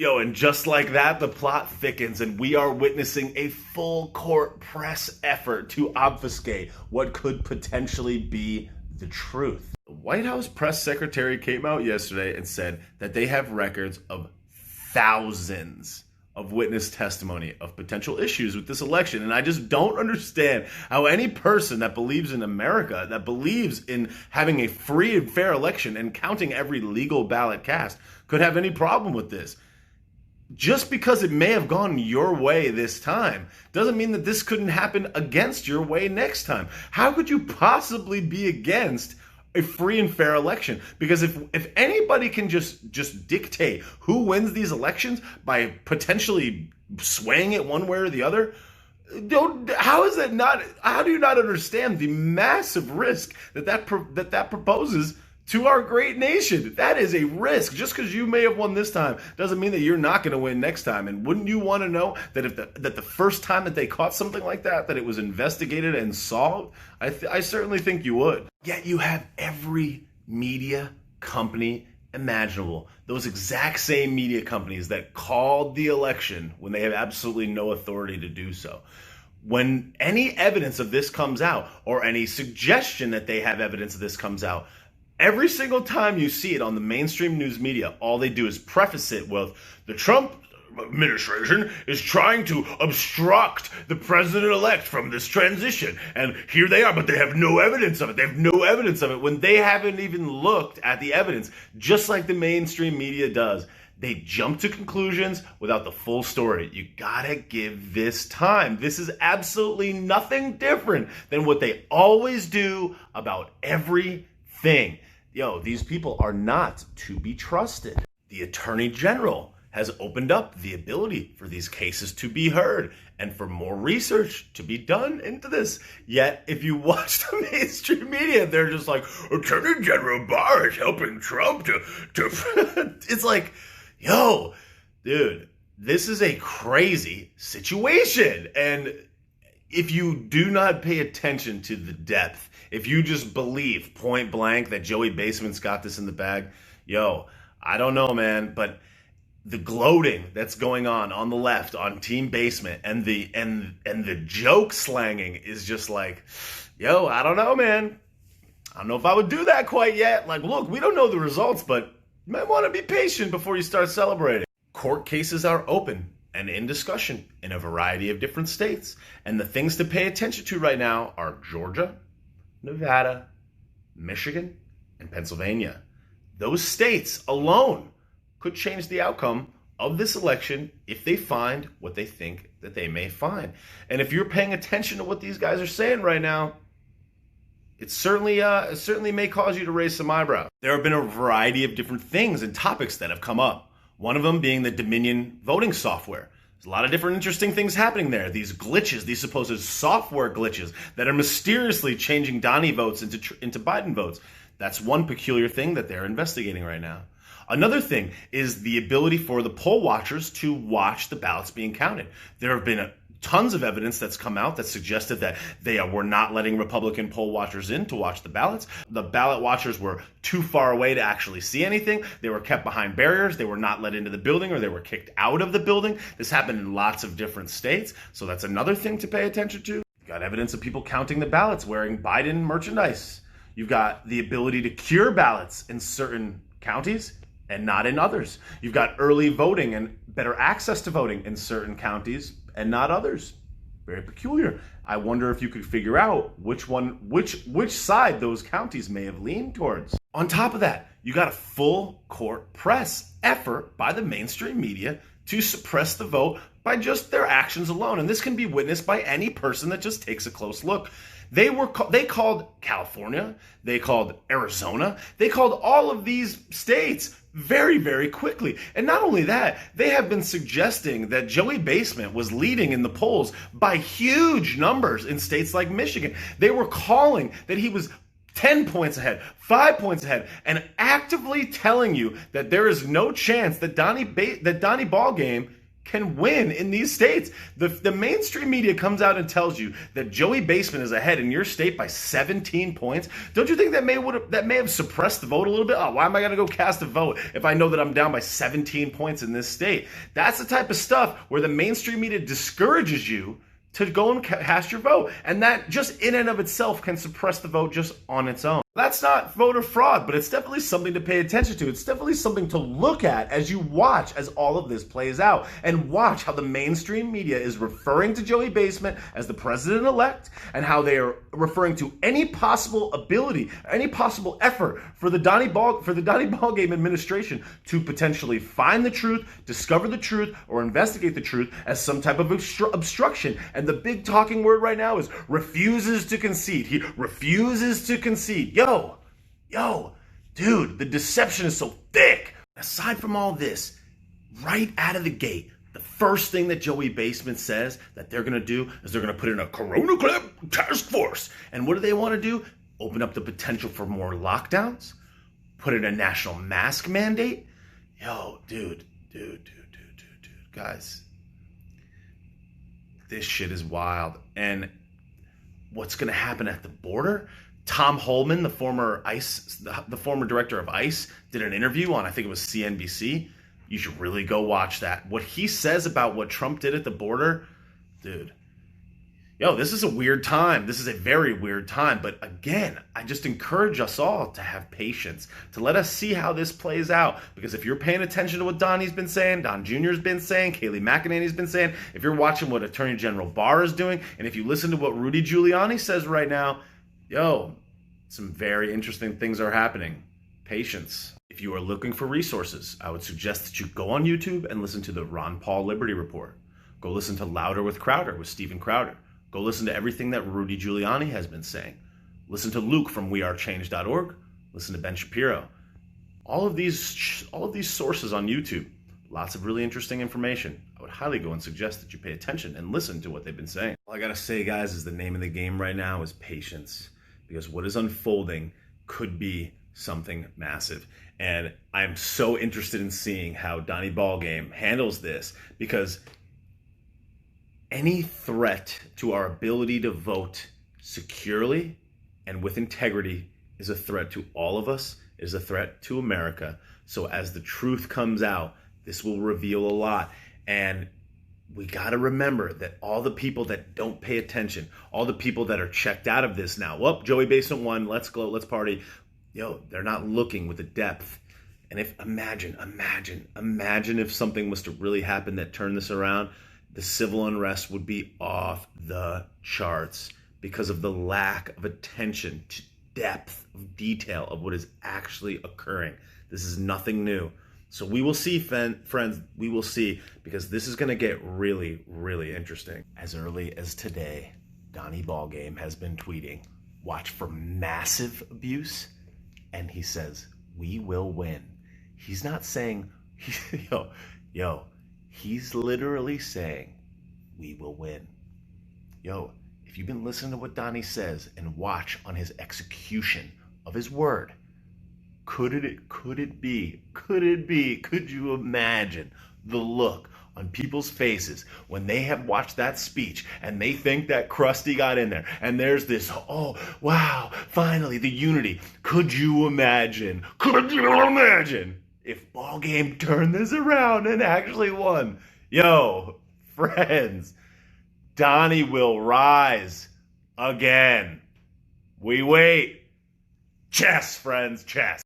Yo, and just like that, the plot thickens, and we are witnessing a full court press effort to obfuscate what could potentially be the truth. The White House press secretary came out yesterday and said that they have records of thousands of witness testimony of potential issues with this election. And I just don't understand how any person that believes in America, that believes in having a free and fair election and counting every legal ballot cast, could have any problem with this. Just because it may have gone your way this time doesn't mean that this couldn't happen against your way next time. How could you possibly be against a free and fair election? Because if anybody can just dictate who wins these elections by potentially swaying it one way or the other, how do you not understand the massive risk that proposes to our great nation? That is a risk. Just because you may have won this time doesn't mean that you're not going to win next time. And wouldn't you want to know that that the first time that they caught something like that it was investigated and solved? I certainly think you would. Yet you have every media company imaginable. Those exact same media companies that called the election when they have absolutely no authority to do so. When any evidence of this comes out, or any suggestion that they have evidence of this comes out, every single time you see it on the mainstream news media, all they do is preface it with, the Trump administration is trying to obstruct the president-elect from this transition. And here they are, but they have no evidence of it. They have no evidence of it when they haven't even looked at the evidence, just like the mainstream media does. They jump to conclusions without the full story. You gotta give this time. This is absolutely nothing different than what they always do about everything. Yo, these people are not to be trusted. The Attorney General has opened up the ability for these cases to be heard and for more research to be done into this. Yet, if you watch the mainstream media, they're just like, Attorney General Barr is helping Trump to It's like, yo, dude, this is a crazy situation. And if you do not pay attention to the depth, if you just believe point blank that Joey Basement's got this in the bag, yo, I don't know, man, but the gloating that's going on the left on Team Basement and the joke slanging is just like, yo, I don't know, man. I don't know if I would do that quite yet. Like, look, we don't know the results, but you might want to be patient before you start celebrating. Court cases are open and in discussion in a variety of different states. And the things to pay attention to right now are Georgia, Nevada, Michigan, and Pennsylvania. Those states alone could change the outcome of this election if they find what they think that they may find. And if you're paying attention to what these guys are saying right now, it certainly may cause you to raise some eyebrows. There have been a variety of different things and topics that have come up. One of them being the Dominion voting software. There's a lot of different interesting things happening there. These glitches, these supposed software glitches that are mysteriously changing Donnie votes into Biden votes. That's one peculiar thing that they're investigating right now. Another thing is the ability for the poll watchers to watch the ballots being counted. There have been tons of evidence that's come out that suggested that they were not letting Republican poll watchers in to watch the ballots. The ballot watchers were too far away to actually see anything. They were kept behind barriers. They were not let into the building, or they were kicked out of the building. This happened in lots of different states. So that's another thing to pay attention to. You've got evidence of people counting the ballots wearing Biden merchandise. You've got the ability to cure ballots in certain counties and not in others. You've got early voting and better access to voting in certain counties and not others. Very peculiar. I wonder if you could figure out which side those counties may have leaned towards. On top of that, you got a full court press effort by the mainstream media to suppress the vote by just their actions alone. And this can be witnessed by any person that just takes a close look. They called California, they called Arizona, they called all of these states very, very quickly. And not only that, they have been suggesting that Joey Basement was leading in the polls by huge numbers in states like Michigan. They were calling that he was 10 points ahead, 5 points ahead, and actively telling you that there is no chance that Donnie Ballgame can win in these states. The mainstream media comes out and tells you that Joey Basement is ahead in your state by 17 points. Don't you think that may have suppressed the vote a little bit? Oh, why am I going to go cast a vote if I know that I'm down by 17 points in this state? That's the type of stuff where the mainstream media discourages you to go and cast your vote. And that just in and of itself can suppress the vote just on its own. That's not voter fraud, but it's definitely something to pay attention to. It's definitely something to look at as you watch as all of this plays out, and watch how the mainstream media is referring to Joey Basement as the president-elect, and how they are referring to any possible ability, any possible effort for the Donnie Ballgame administration to potentially find the truth, discover the truth, or investigate the truth as some type of obstruction. And the big talking word right now is refuses to concede. He refuses to concede. Yo, dude, the deception is so thick. Aside from all this, right out of the gate, the first thing that Joey Basement says that they're going to do is they're going to put in a Corona Club task force. And what do they want to do? Open up the potential for more lockdowns? Put in a national mask mandate? Yo, dude, guys, this shit is wild. And what's going to happen at the border? Tom Holman, the former director of ICE, did an interview on, I think it was CNBC. You should really go watch that. What he says about what Trump did at the border, dude, this is a weird time. This is a very weird time. But again, I just encourage us all to have patience, to let us see how this plays out. Because if you're paying attention to what Donnie's been saying, Don Jr.'s been saying, Kayleigh McEnany's been saying, if you're watching what Attorney General Barr is doing, and if you listen to what Rudy Giuliani says right now, some very interesting things are happening. Patience. If you are looking for resources, I would suggest that you go on YouTube and listen to the Ron Paul Liberty Report. Go listen to Louder with Crowder with Steven Crowder. Go listen to everything that Rudy Giuliani has been saying. Listen to Luke from wearechange.org. Listen to Ben Shapiro. All of these sources on YouTube. Lots of really interesting information. I would highly go and suggest that you pay attention and listen to what they've been saying. All I gotta say, guys, is the name of the game right now is patience. Because what is unfolding could be something massive. And I'm so interested in seeing how Donnie Ballgame handles this, because any threat to our ability to vote securely and with integrity is a threat to all of us, is a threat to America. So as the truth comes out, this will reveal a lot. And we got to remember that all the people that don't pay attention, all the people that are checked out of this now, Joey Basement won, let's go, let's party. They're not looking with the depth. And imagine if something was to really happen that turned this around, the civil unrest would be off the charts because of the lack of attention to depth of detail of what is actually occurring. This is nothing new. So we will see, friends, we will see, because this is going to get really, really interesting. As early as today, Donnie Ballgame has been tweeting, watch for massive abuse, and he says, we will win. He's not saying, he's literally saying, we will win. If you've been listening to what Donnie says and watch on his execution of his word, could you imagine the look on people's faces when they have watched that speech and they think that Krusty got in there and there's this, oh, wow, finally the unity. Could you imagine if Ballgame turned this around and actually won? Friends, Donnie will rise again. We wait. Chess, friends, chess.